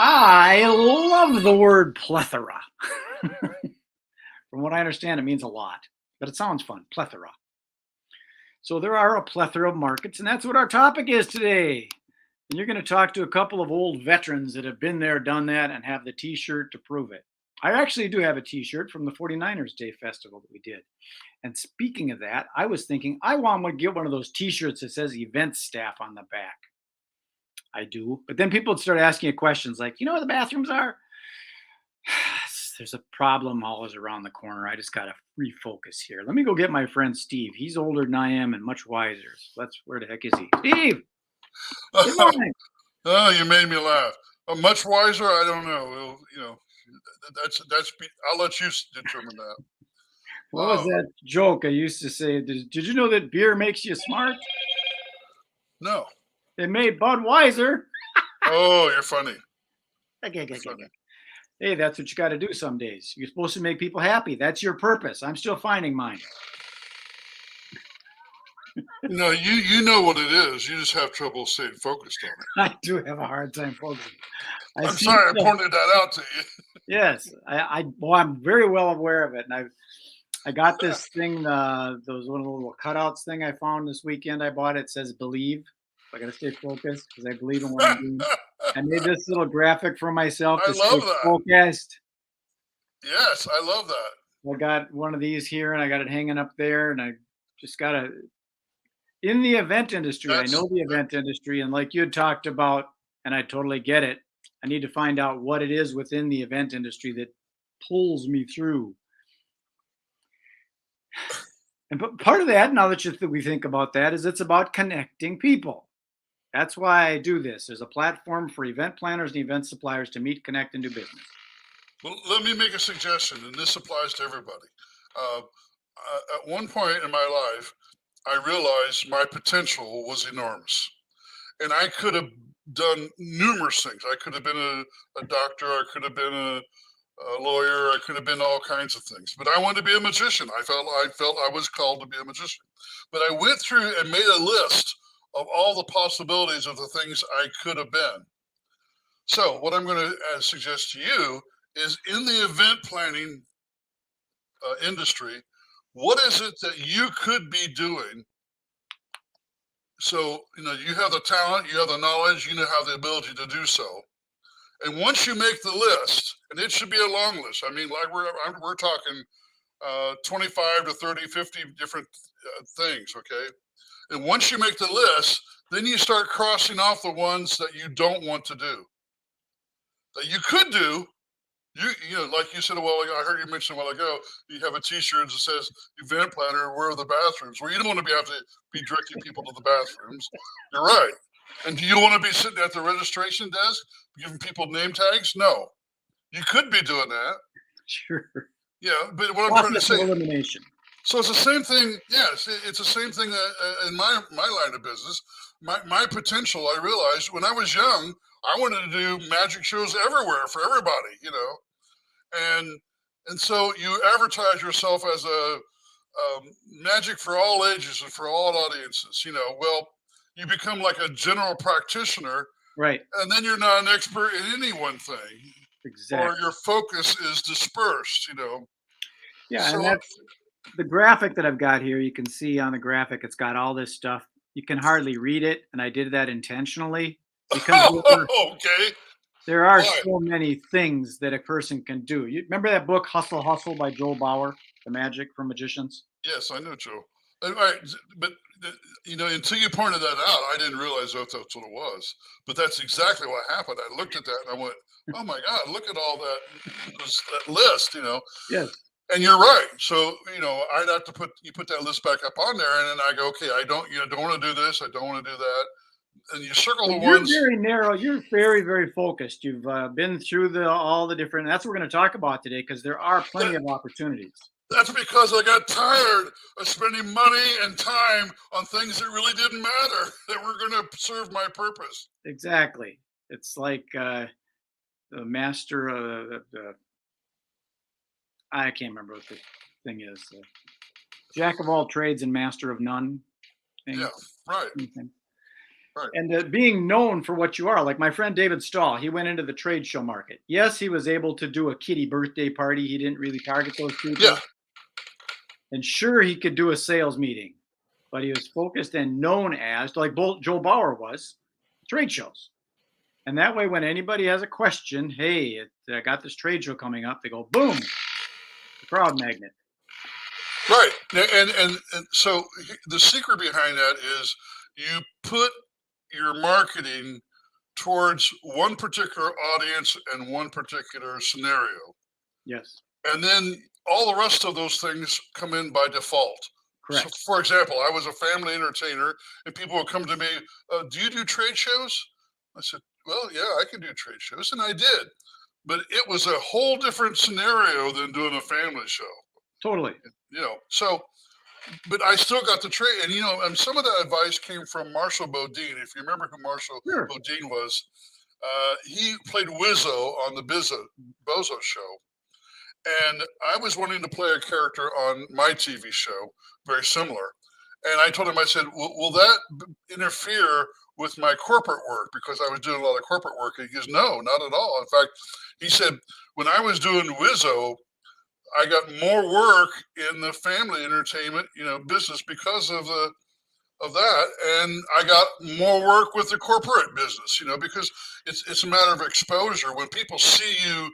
I love the word plethora. From what I understand, it means a lot, but it sounds fun. Plethora. So there are a plethora of markets, and that's what our topic is today. And you're going to talk to a couple of old veterans that have been there, done that, and have the t-shirt to prove it. I actually do have a t-shirt from the 49ers Day Festival that we did. And speaking of that, I was thinking I want to get one of those t-shirts that says event staff on the back. I do. But then people would start asking you questions like, you know where the bathrooms are? There's a problem always around the corner. I just got to refocus here. Let me go get my friend Steve. He's older than I am and much wiser. So where the heck is he? Steve! Good morning. Oh, you made me laugh. Much wiser? I don't know. Well, that's. I'll let you determine that. What was that joke I used to say? Did you know that beer makes you smart? No. It made Bud wiser. Oh, you're funny. Hey, that's what you got to do some days. You're supposed to make people happy. That's your purpose. I'm still finding mine. No, you know what it is. You just have trouble staying focused on it. I do have a hard time focusing. I'm sorry I pointed that out to you. Yes, I'm very well aware of it, and I got this thing, those one of the little cutouts thing I found this weekend. I bought it says "Believe." I got to stay focused because I believe in what I'm doing. I made this little graphic for myself. I love that. Focused. Yes, I love that. I got one of these here, and I got it hanging up there, and I just got to. In the event industry, I know the event industry, and like you had talked about, and I totally get it. I need to find out what it is within the event industry that pulls me through. And part of that, now that we think about that, is it's about connecting people. That's why I do this. There's a platform for event planners and event suppliers to meet, connect, and do business. Well, let me make a suggestion, and this applies to everybody. At one point in my life, I realized my potential was enormous. And I could have done numerous things. I could have been a doctor. I could have been a lawyer. I could have been all kinds of things. But I wanted to be a magician. I felt I was called to be a magician. But I went through and made a list of all the possibilities of the things I could have been. So what I'm going to suggest to you is in the event planning industry, what is it that you could be doing? So, you have the talent, you have the knowledge, you have the ability to do so. And once you make the list, and it should be a long list. I mean, like we're talking 25 to 30, 50 different things, okay? And once you make the list, then you start crossing off the ones that you don't want to do. That you could do, like you said a while ago, I heard you mention a while ago, you have a t-shirt that says event planner, where are the bathrooms? Well, you don't want to have to be directing people to the bathrooms. You're right. And do you want to be sitting at the registration desk giving people name tags? No. You could be doing that. Sure. Yeah, but what I'm trying to say. Elimination. So it's the same thing. Yes, it's the same thing in my line of business. My potential, I realized when I was young, I wanted to do magic shows everywhere for everybody, and so you advertise yourself as a magic for all ages and for all audiences. Well, you become like a general practitioner, right? And then you're not an expert in any one thing, exactly, or your focus is dispersed. Yeah, so, and that's the graphic that I've got here. You can see on the graphic, it's got all this stuff. You can hardly read it, and I did that intentionally because okay. There are so many things that a person can do. You remember that book, Hustle, Hustle by Joel Bauer, The Magic for Magicians? Yes, I know Joe. Right, but until you pointed that out, I didn't realize that's what it was. But that's exactly what happened. I looked at that and I went, "Oh my God, look at all that list." Yes. And you're right. So I'd have to put that list back up on there, and then I go, "Okay, I don't want to do this. I don't want to do that." And you circle the ones. You're very narrow. You're very, very focused. You've been through all the different. That's what we're going to talk about today because there are plenty of opportunities. That's because I got tired of spending money and time on things that really didn't matter, that were going to serve my purpose. Exactly. It's like the master. I can't remember what the thing is. Jack of all trades and master of none thing. Yeah, right, Thing. right. And being known for what you are, like my friend David Stahl, he went into the trade show market. Yes, he was able to do a kiddie birthday party. He didn't really target those Yeah, people. And sure, he could do a sales meeting, but he was focused and known as, like Joe Bauer was, trade shows. And that way, when anybody has a question, hey, I got this trade show coming up, they go, boom, the crowd magnet. right. And so the secret behind that is you put your marketing towards one particular audience and one particular scenario. Yes, And then all the rest of those things come in by default. So, correct. for example, I was a family entertainer, and people would come to me, "Do you do trade shows?" I said, "Well, yeah, I can do trade shows," and I did. But it was a whole different scenario than doing a family show. Totally. So, but I still got the trade, and some of that advice came from Marshall Bodine. If you remember who Marshall Sure. Bodine was, he played Wizzo on the Bozo show. And I was wanting to play a character on my TV show, very similar. And I told him, I said, will that interfere with my corporate work? Because I was doing a lot of corporate work. And he goes, no, not at all. In fact, he said, when I was doing Wizzo, I got more work in the family entertainment, business because of that. And I got more work with the corporate business, because it's a matter of exposure. When people see you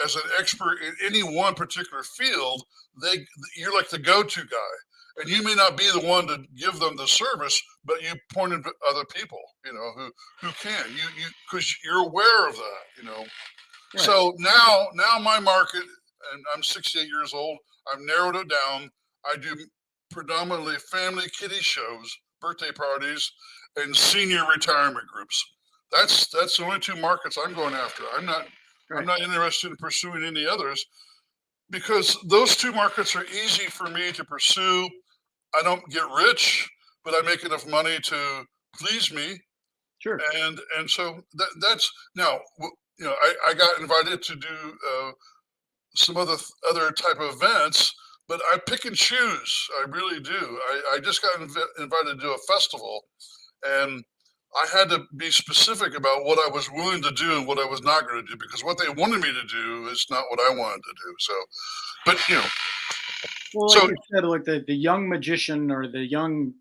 as an expert in any one particular field, you're like the go-to guy. And you may not be the one to give them the service, but you pointed to other people, who can. You because you're aware of that, Right. So now my market, and I'm 68 years old, I've narrowed it down. I do predominantly family kiddie shows, birthday parties, and senior retirement groups. That's the only two markets I'm going after. I'm not interested in pursuing any others because those two markets are easy for me to pursue. I don't get rich, but I make enough money to please me. Sure. And so that's now, I got invited to do some other type of events, but I pick and choose. I really do. I just got invited to do a festival, and I had to be specific about what I was willing to do and what I was not going to do, because what they wanted me to do is not what I wanted to do. So, but well, like you said, like the young magician or the young,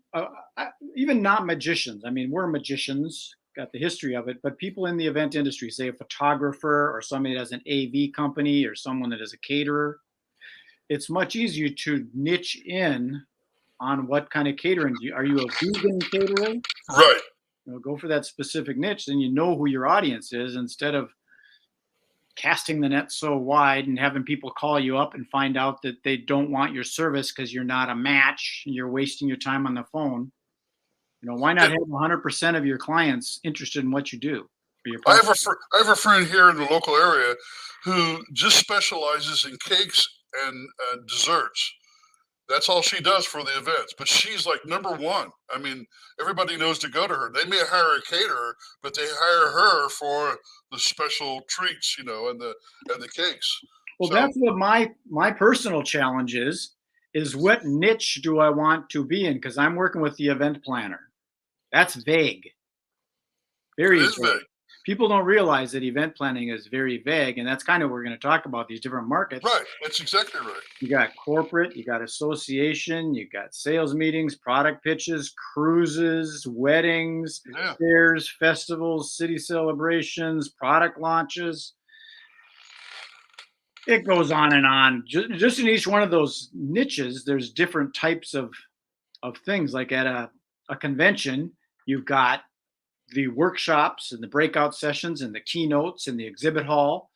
even not magicians. I mean, we're magicians, got the history of it, but people in the event industry, say a photographer or somebody that has an AV company or someone that is a caterer, it's much easier to niche in on what kind of catering. Are you a vegan caterer? Right. Go for that specific niche, then you know who your audience is, instead of casting the net so wide and having people call you up and find out that they don't want your service because you're not a match and you're wasting your time on the phone. Why not have 100% of your clients interested in what you do? I have a friend here in the local area who just specializes in cakes and desserts. That's all she does for the events, but she's like number one. I mean, everybody knows to go to her. They may hire a caterer, but they hire her for the special treats, and the cakes. Well, so that's what my personal challenge is what niche do I want to be in? Because I'm working with the event planner. That's vague. Very vague. People don't realize that event planning is very vague, and that's kind of what we're going to talk about, these different markets. Right. That's exactly right. You got corporate, you got association, you got sales meetings, product pitches, cruises, weddings, fairs, festivals, city celebrations, product launches. It goes on and on. Just in each one of those niches, there's different types of things. Like at a convention, you've got the workshops and the breakout sessions and the keynotes and the exhibit hall.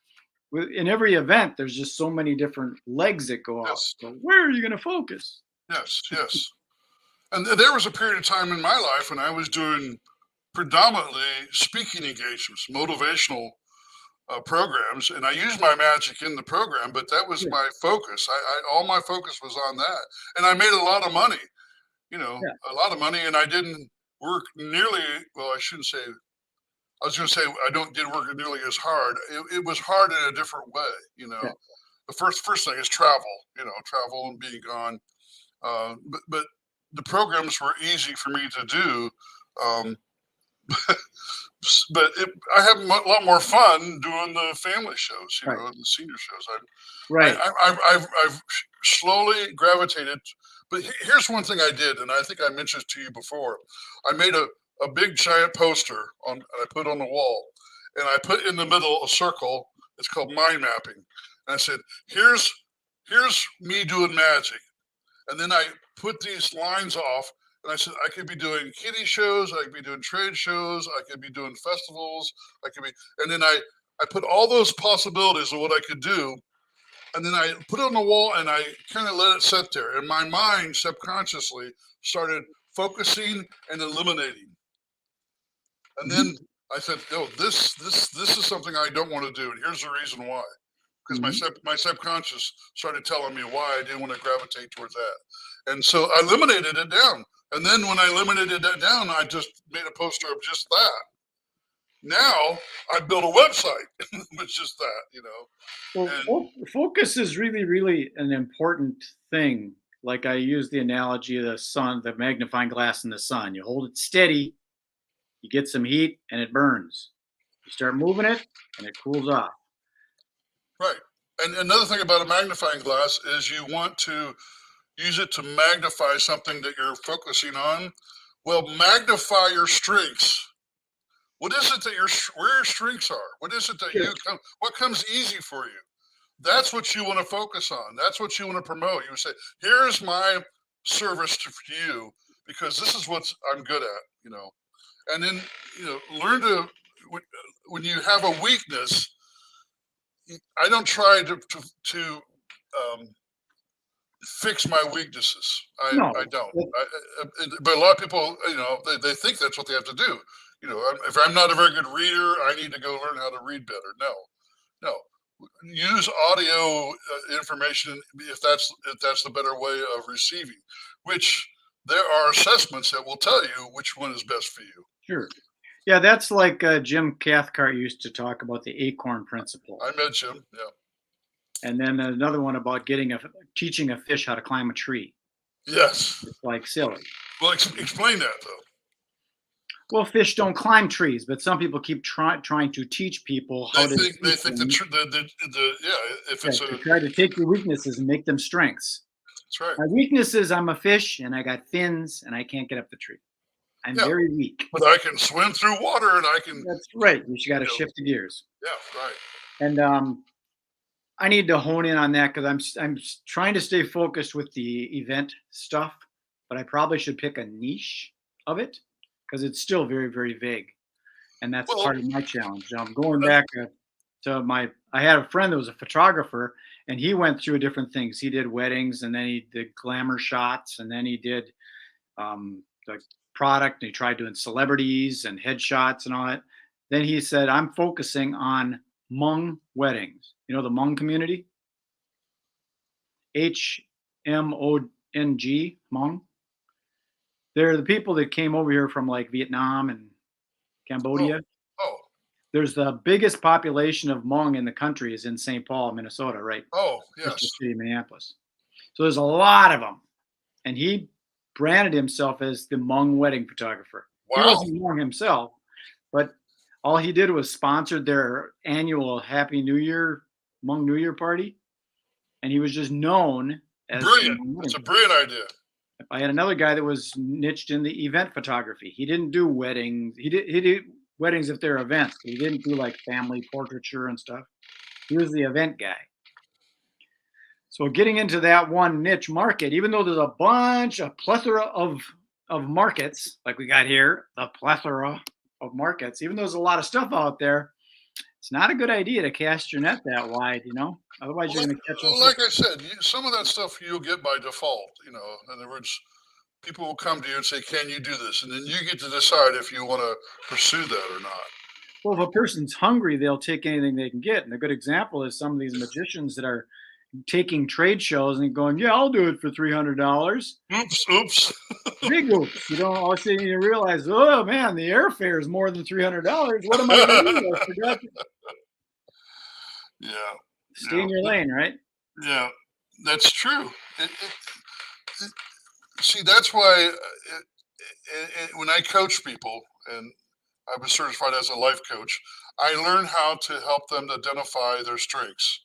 In every event, there's just so many different legs that go out. So where are you going to focus? Yes. And there was a period of time in my life when I was doing predominantly speaking engagements, motivational programs, and I used my magic in the program, but that was my focus. All my focus was on that, and I made a lot of money. A lot of money, and I didn't work nearly. Well, I shouldn't say. I was going to say I didn't work nearly as hard. It was hard in a different way. The first thing is travel. Travel and being gone. But the programs were easy for me to do. Um, but I have a lot more fun doing the family shows, Right. and the senior shows. Right. I've slowly gravitated. But here's one thing I did, and I think I mentioned it to you before. I made a big giant poster and I put on the wall, and I put in the middle a circle. It's called mind mapping. And I said, here's me doing magic. And then I put these lines off, and I said, I could be doing kiddie shows, I could be doing trade shows, I could be doing festivals, and then I put all those possibilities of what I could do, and then I put it on the wall, and I kind of let it sit there, and my mind subconsciously started focusing and eliminating. And then I said, "Oh, this is something I don't want to do, and here's the reason why." Because my subconscious started telling me why I didn't want to gravitate towards that. And so I eliminated it down. And then when I eliminated that down, I just made a poster of just that. Now I built a website with just that, Well, focus is really, really an important thing. Like I use the analogy of the sun, the magnifying glass in the sun. You hold it steady, you get some heat, and it burns. You start moving it, and it cools off. Right. And another thing about a magnifying glass is you want to use it to magnify something that you're focusing on. Well, magnify your strengths. What is it that where your strengths are? What is it that what comes easy for you? That's what you want to focus on. That's what you want to promote. You say, here's my service to you because this is what I'm good at, And then, learn to, when you have a weakness, I don't try to fix my weaknesses. No. I don't. But a lot of people, they think that's what they have to do. If I'm not a very good reader, I need to go learn how to read better. No. Use audio information if that's the better way of receiving. Which there are assessments that will tell you which one is best for you. Sure. Yeah, that's like Jim Cathcart used to talk about the acorn principle. I met Jim. Yeah. And then another one about teaching a fish how to climb a tree. Yes. It's like silly. Well, explain that though. Well, fish don't climb trees, but some people keep trying to teach people how to. They think if it's try to take your weaknesses and make them strengths. That's right. My weakness is I'm a fish and I got fins and I can't get up the tree. I'm very weak. But I can swim through water and I can. That's right. You got to shift the gears. Yeah, right. And I need to hone in on that because I'm trying to stay focused with the event stuff, but I probably should pick a niche of it because it's still very, very vague. And that's part of my challenge. Going back to I had a friend that was a photographer and he went through different things. He did weddings and then he did glamour shots and then he did the product and he tried doing celebrities and headshots and all that. Then he said, I'm focusing on Hmong weddings. You know the Hmong community? HMONG, Hmong. They're the people that came over here from like Vietnam and Cambodia. Oh. There's the biggest population of Hmong in the country is in St. Paul, Minnesota, right? Oh, yes. City, Minneapolis. So there's a lot of them. And he branded himself as the Hmong wedding photographer. Wow. He wasn't Hmong himself, but all he did was sponsored their annual Happy New Year, Hmong New Year party. And he was just known as brilliant. It's a brilliant idea. I had another guy that was niched in the event photography. He didn't do weddings. He did weddings if they're events. But he didn't do like family portraiture and stuff. He was the event guy. So getting into that one niche market, even though there's a plethora of markets, like we got here, the plethora of markets, even though there's a lot of stuff out there, it's not a good idea to cast your net that wide, Otherwise, you're going to catch all. Like I said, some of that stuff you'll get by default. In other words, people will come to you and say, "Can you do this?" And then you get to decide if you want to pursue that or not. Well, if a person's hungry, they'll take anything they can get. And a good example is some of these magicians that are taking trade shows and going, "Yeah, I'll do it for $300." Oops. Big oops. All of a sudden you realize, oh man, the airfare is more than $300. What am I going to do? I forgot. Yeah. Stay in your lane, right? Yeah, that's true. see, that's why when I coach people, and I was certified as a life coach, I learn how to help them identify their strengths.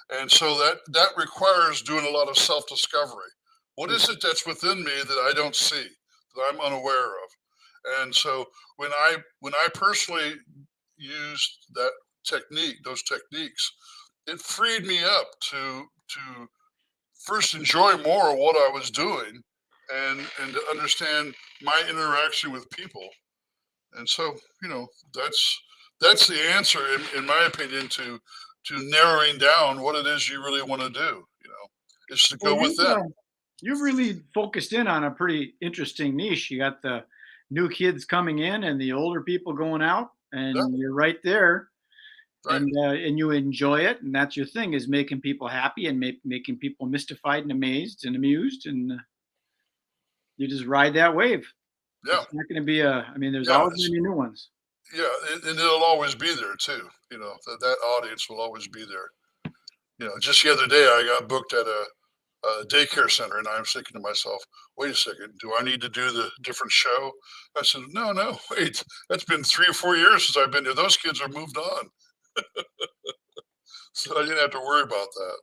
And so that requires doing a lot of self-discovery. What is it that's within me that I don't see, that I'm unaware of? And so when I personally used those techniques, it freed me up to first enjoy more of what I was doing and to understand my interaction with people. And so, that's the answer in my opinion to narrowing down what it is you really want to do, is to Well, go within. you've really focused in on a pretty interesting niche. You got the new kids coming in and the older people going out, Yeah, and you're right there, right. and you enjoy it, and that's your thing is making people happy and making people mystified and amazed and amused, and you just ride that wave. Yeah. It's not going to be a. I mean, there's Yeah. always going to be new ones. Yeah. And it'll always be there too. That audience will always be there. Just the other day, I got booked at a daycare center, and I was thinking to myself, wait a second, do I need to do the different show? I said, no, no, wait, that's been 3 or 4 years since I've been there. Those kids are moved on. So I didn't have to worry about that.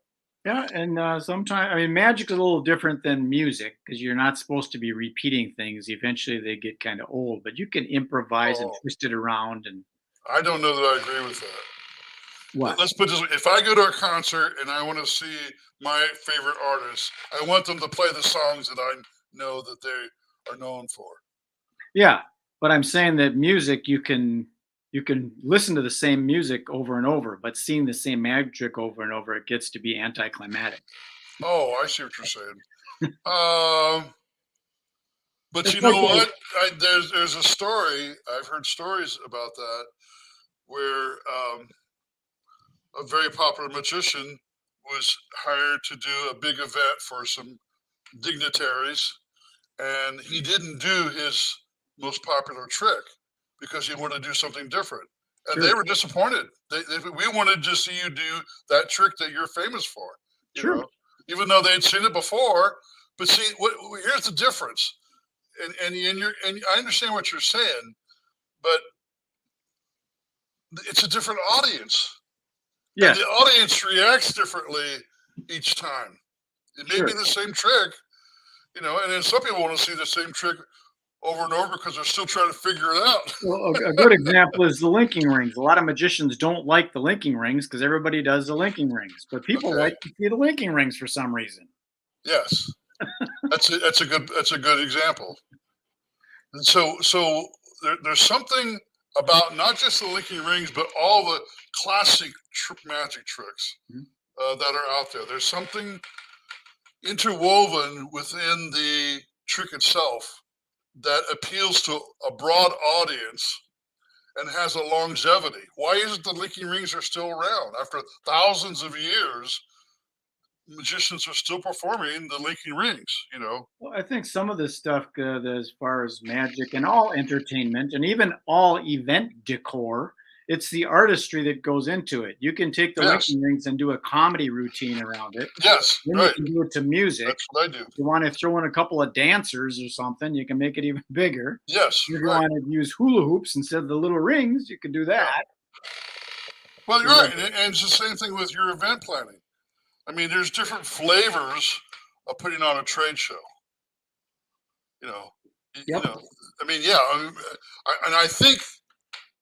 Yeah, and sometimes I mean, magic is a little different than music because you're not supposed to be repeating things. Eventually, they get kind of old, but you can improvise and Oh, twist it around and I don't know that I agree with that. what? Let's put this way. If I go to a concert and I want to see my favorite artist, I want them to play the songs that I know that they are known for. Yeah, but I'm saying that music you can listen to the same music over and over, but seeing the same magic over and over, it gets to be anticlimactic. Oh, I see what you're saying. Um, but It's you like know what? There's a story. I've heard stories about that where a very popular magician was hired to do a big event for some dignitaries, and he didn't do his most popular trick because he wanted to do something different. And they sure, were disappointed. We wanted to see you do that trick that you're famous for, you sure. know, even though they'd seen it before. But see, here's the difference. And I understand what you're saying, but it's a different audience, and Yes, the audience reacts differently each time. It may be sure. the same trick, and then some people want to see the same trick over and over because they're still trying to figure it out. Well, a good example is the linking rings. A lot of magicians don't like the linking rings because everybody does the linking rings, but people Okay. like to see the linking rings for some reason. Yes. That's a good example. And so there's something about not just the linking rings, but all the classic magic tricks Mhm. that are out there. There's something interwoven within the trick itself that appeals to a broad audience and has a longevity. Why is it the linking rings are still around after thousands of years? Magicians are still performing the linking rings. Well, I think some of this stuff, as far as magic and all entertainment and even all event decor, it's the artistry that goes into it. You can take the Yes, linking rings and do a comedy routine around it. yes, Then you right. can do it to music. That's what I do. If you want to throw in a couple of dancers or something, you can make it even bigger. Yes, If you right. want to use hula hoops instead of the little rings, you can do Yeah. that. Well, you're So, right, and it's the same thing with your event planning. I mean, there's different flavors of putting on a trade show. You know, you yep. know. I mean, yeah, and I think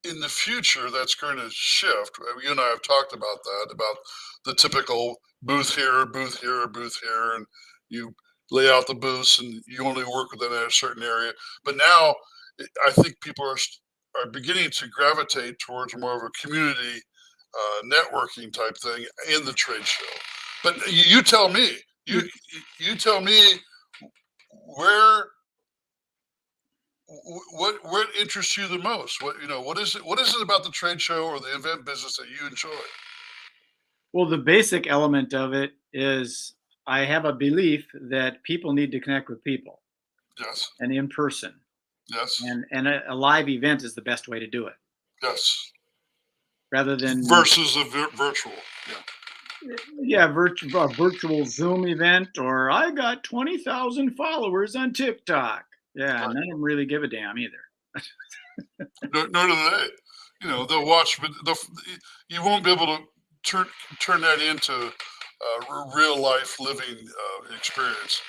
in the future that's going to shift. You and I have talked about that, about the typical booth here, booth here, booth here, and you lay out the booths and you only work within a certain area. But now, I think people are beginning to gravitate towards more of a community networking type thing in the trade show. But you tell me, you you tell me where what interests you the most? What is it? What is it about the trade show or the event business that you enjoy? Well, the basic element of it is I have a belief that people need to connect with people Yes, and in person, yes, and a live event is the best way to do it yes. rather than Versus a virtual. Yeah, Yeah, a virtual Zoom event, or I got 20,000 followers on TikTok. Yeah, Right. none of them really give a damn either. Nor do they. They'll watch, but you won't be able to turn that into real life living experience.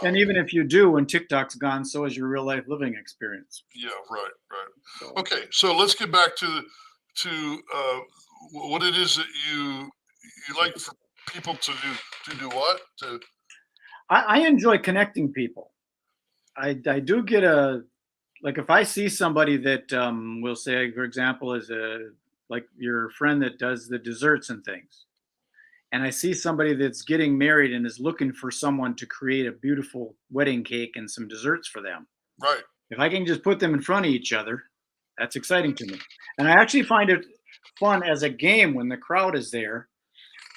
And even if you do, when TikTok's gone, so is your real life living experience. Yeah, right, right. So Okay, so let's get back to what it is that you like for people to do. To do what? To I enjoy connecting people. I do get like if I see somebody that will say, for example, is a like your friend that does the desserts and things, and I see somebody that's getting married and is looking for someone to create a beautiful wedding cake and some desserts for them. right. If I can just put them in front of each other, that's exciting to me. And I actually find it fun as a game when the crowd is there.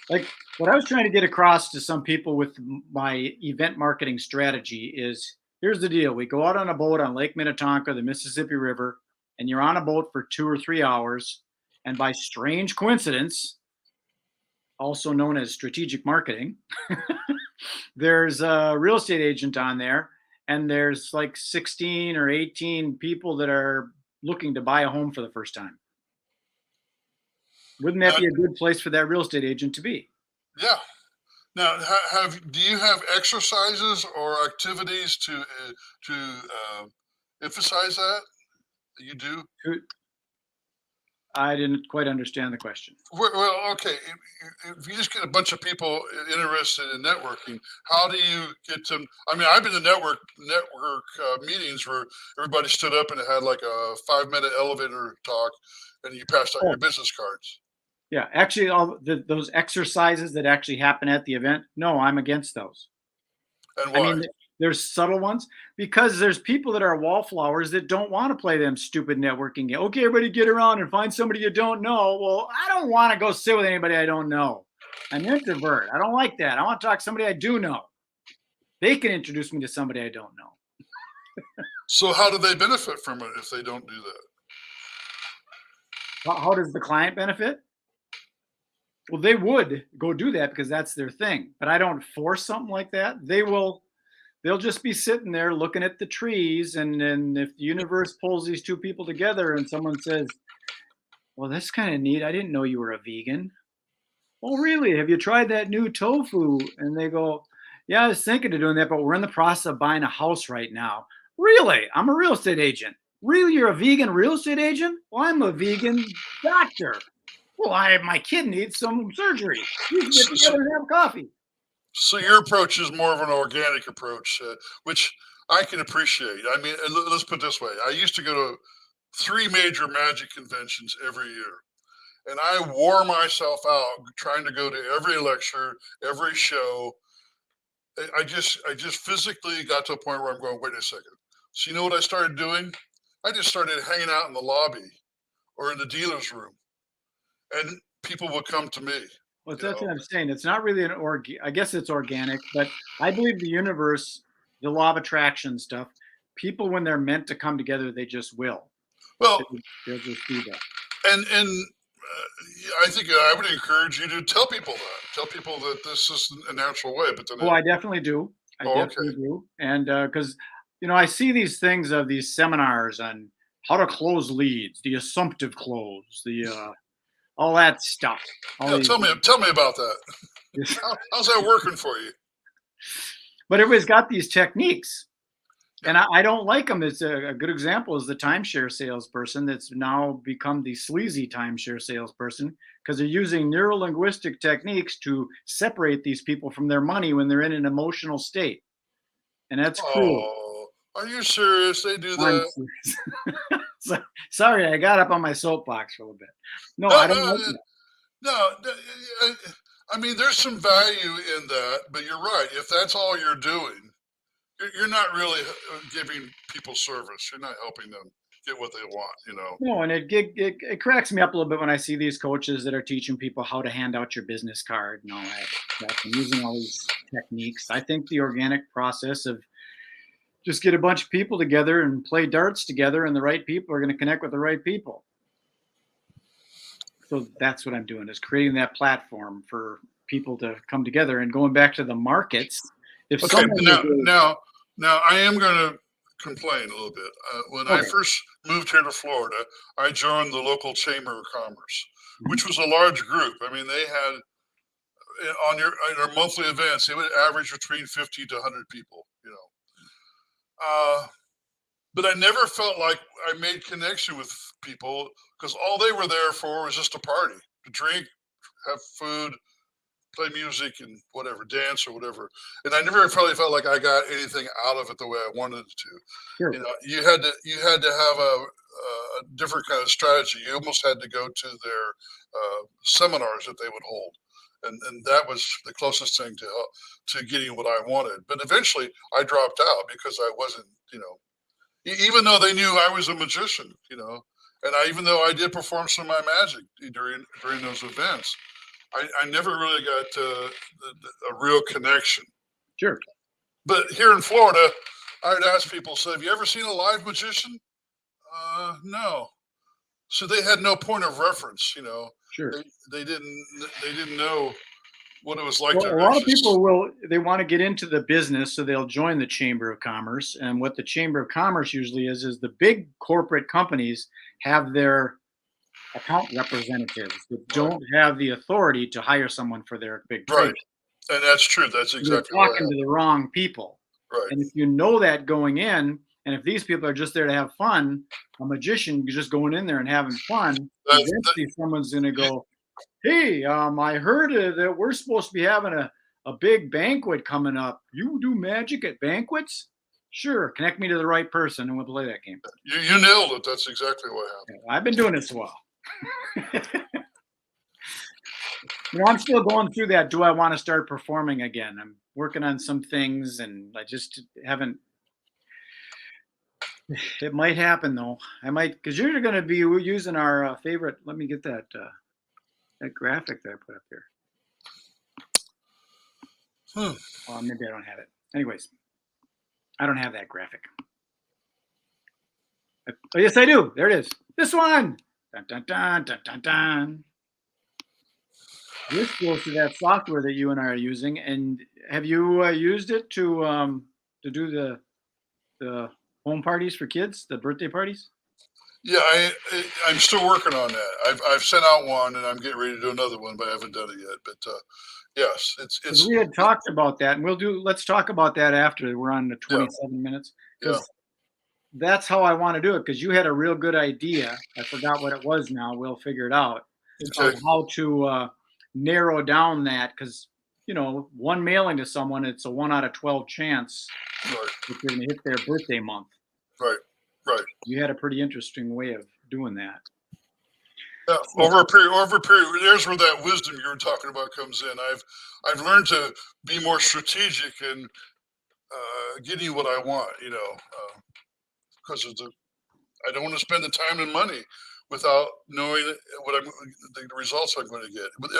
Like what I was trying to get across to some people with my event marketing strategy is here's the deal. We go out on a boat on Lake Minnetonka, the Mississippi River, and you're on a boat for 2 or 3 hours. And by strange coincidence, also known as strategic marketing, there's a real estate agent on there, and there's like 16 or 18 people that are looking to buy a home for the first time. Wouldn't that Now, be a good place for that real estate agent to be? yeah. Now, do you have exercises or activities to emphasize that? You do? I didn't quite understand the question. Well, okay. If you just get a bunch of people interested in networking, how do you get them? I mean, I've been to network meetings where everybody stood up and it had like a 5-minute elevator talk, and you passed out Oh, your business cards. yeah. Actually, those exercises that actually happen at the event, no, I'm against those. And I why? mean, there's subtle ones because there's people that are wallflowers that don't want to play them stupid networking games. Okay, everybody get around and find somebody you don't know. Well, I don't want to go sit with anybody I don't know. I'm an introvert. I don't like that. I want to talk to somebody I do know. They can introduce me to somebody I don't know. So, how do they benefit from it if they don't do that? How does the client benefit? Well, they would go do that because that's their thing. But I don't force something like that. They'll just be sitting there looking at the trees, and then if the universe pulls these two people together and someone says, well, that's kind of neat, I didn't know you were a vegan. Oh, really? Have you tried that new tofu? And they go, yeah, I was thinking of doing that, but we're in the process of buying a house right now. Really? I'm a real estate agent. Really? You're a vegan real estate agent? Well, I'm a vegan doctor. Well, my kid needs some surgery. We should get So, so, together and have coffee. so your approach is more of an organic approach, which I can appreciate. I mean, let's put it this way: I used to go to 3 major magic conventions every year. And I wore myself out trying to go to every lecture, every show. I just physically got to a point where I'm going, wait a second. So you know what I started doing? I just started hanging out in the lobby or in the dealer's room, and people would come to me. Well, You that's know, what I'm saying. It's not really I guess it's organic, but I believe the universe, the law of attraction stuff, people, when they're meant to come together, they just will. well, They'll just do that. and I think I would encourage you to tell people that. Tell people that this is a natural way. But then, Oh, I definitely do. I oh, okay. definitely do. And because, I see these things of these seminars on how to close leads, the assumptive close, all that stuff. All Yeah, these, tell me about that. How's that working for you? but everybody's got these techniques. And I don't like them. It's a good example is the timeshare salesperson that's now become the sleazy timeshare salesperson because they're using neuro-linguistic techniques to separate these people from their money when they're in an emotional state. And that's cruel. Oh, are you serious? They do I'm that? serious. Sorry, I got up on my soapbox for a little bit. No, No, I don't no, like that. no. I mean, there's some value in that, but you're right. If that's all you're doing, you're not really giving people service. You're not helping them get what they want. No, and it cracks me up a little bit when I see these coaches that are teaching people how to hand out your business card and all that stuff and using all these techniques. I think the organic process of just get a bunch of people together and play darts together, and the right people are going to connect with the right people. So that's what I'm doing, is creating that platform for people to come together. And going back to the markets, if Okay, someone but was now I am going to complain a little bit. When I okay, first moved here to Florida, I joined the local Chamber of Commerce, mhm, which was a large group. I mean, they had on their monthly events, they would average between 50 to 100 people. Uh, but I never felt like I made connection with people because all they were there for was just a party, to drink, have food, play music, and whatever, dance or whatever. And I never really felt like I got anything out of it the way I wanted it to. sure, You had to have a different kind of strategy. You almost had to go to their seminars that they would hold. And that was the closest thing to getting what I wanted. But eventually I dropped out because I wasn't, even though they knew I was a magician, and even though I did perform some of my magic during those events, I never really got a real connection. sure. But here in Florida, I would ask people, so have you ever seen a live magician? No. So they had no point of reference, Sure. They didn't know what it was like Well, to a lot of actually. people they want to get into the business, so they'll join the Chamber of Commerce. And what the Chamber of Commerce usually is the big corporate companies have their account representatives that Right, don't have the authority to hire someone for their big trade. right. And that's true. That's You're exactly what talking happened. to the wrong people. Right. And if you know that going in, and if these people are just there to have fun, a magician just going in there and having fun, That, eventually someone's going to go, hey, I heard that we're supposed to be having a big banquet coming up. You do magic at banquets? Sure, connect me to the right person and we'll play that game. you nailed it. That's exactly what happened. I've been doing this a while. I'm still going through that. Do I want to start performing again? I'm working on some things and I just haven't. It might happen though. I might, because you're going to be using our favorite. Let me get that graphic that I put up here. Maybe I don't have it. Anyways, I don't have that graphic. Oh, yes, I do. There it is. This one. Dun, dun, dun, dun, dun, dun. This goes to that software that you and I are using. And have you used it to do the home parties for kids, the birthday parties? Yeah, I'm still working on that. I've sent out one, and I'm getting ready to do another one, but I haven't done it yet. But yes, Because we had talked about that, and let's talk about that after we're on the 27 minutes. yeah. Because that's how I want to do it. Because you had a real good idea. I forgot what it was now. We'll figure it out. Okay. Of how to narrow down that. Because, one mailing to someone, it's a 1 out of 12 chance Right. that they're going to hit their birthday month. Right. Right. You had a pretty interesting way of doing that. Yeah, over a period, there's where that wisdom you were talking about comes in. I've learned to be more strategic in getting what I want, because I don't want to spend the time and money without knowing the results I'm going to get. But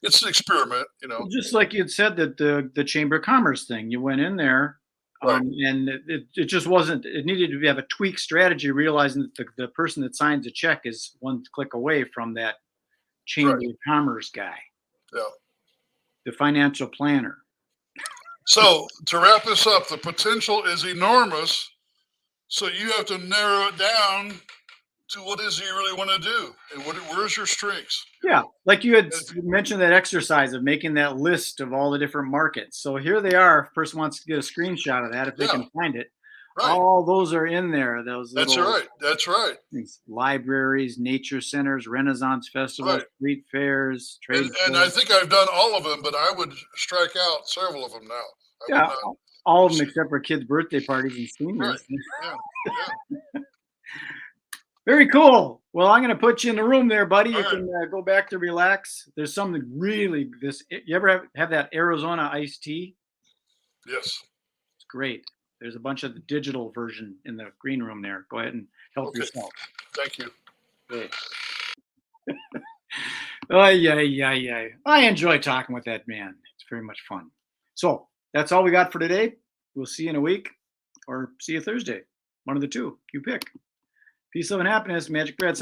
it's an experiment, Well, just like you'd said that the Chamber of Commerce thing, you went in there, Right. and it just wasn't. It needed to have a tweak strategy, realizing that the person that signs a check is one click away from that Chamber Right. of Commerce guy, Yeah. the financial planner. So to wrap this up, the potential is enormous. So you have to narrow it down to what is it you really want to do, and where's your strengths. Yeah, like you had mentioned that exercise of making that list of all the different markets. So here they are. If a person wants to get a screenshot of that, if they can find it, Right. all those are in there. Those That's little right. That's right. things, libraries, nature centers, Renaissance festivals, Right. street fairs, trade And I shows. think I've done all of them, but I would strike out several of them now. I would Yeah, not. all of them except for kids' birthday parties and seniors. Right. Yeah. Very cool. Well, I'm going to put you in the room there, buddy. You All right. can go back to relax. There's something really You ever have that Arizona iced tea? Yes. It's great. There's a bunch of the digital version in the green room there. Go ahead and help Okay. yourself. Thank you. Good. Oh, yeah. I enjoy talking with that man. It's very much fun. So that's all we got for today. We'll see you in a week or see you Thursday. One of the two. You pick. Peace, love, and happiness. Magic Brad.